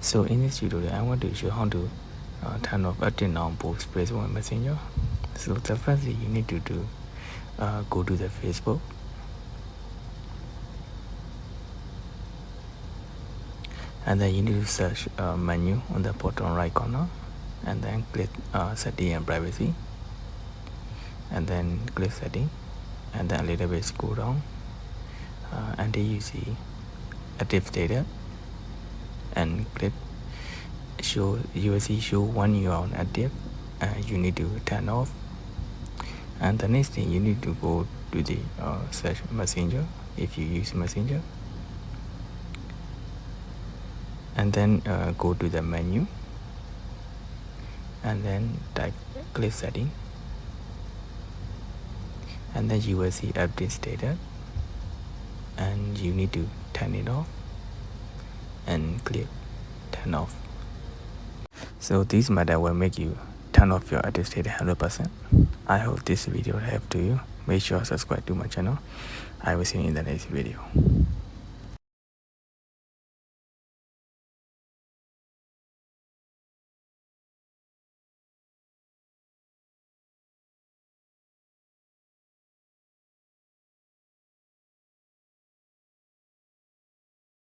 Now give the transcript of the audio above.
So in this tutorial, I want to show how to turn off active now both Facebook and Messenger. So the first thing you need to do, go to the Facebook, and then you need to search menu on the bottom right corner, and then click setting and privacy, and then click setting, and then a little bit scroll down until you see active status, and click show. You will see show when you are on active. You need to turn off. And the next thing, you need to go to the search Messenger if you use Messenger, and then go to the menu, and then click setting, and then you will see update status, and you need to turn it off and click turn off. So this method will make you turn off your active status 100%. I hope this video will help to you. Make sure to subscribe to my channel. I will see you in the next video.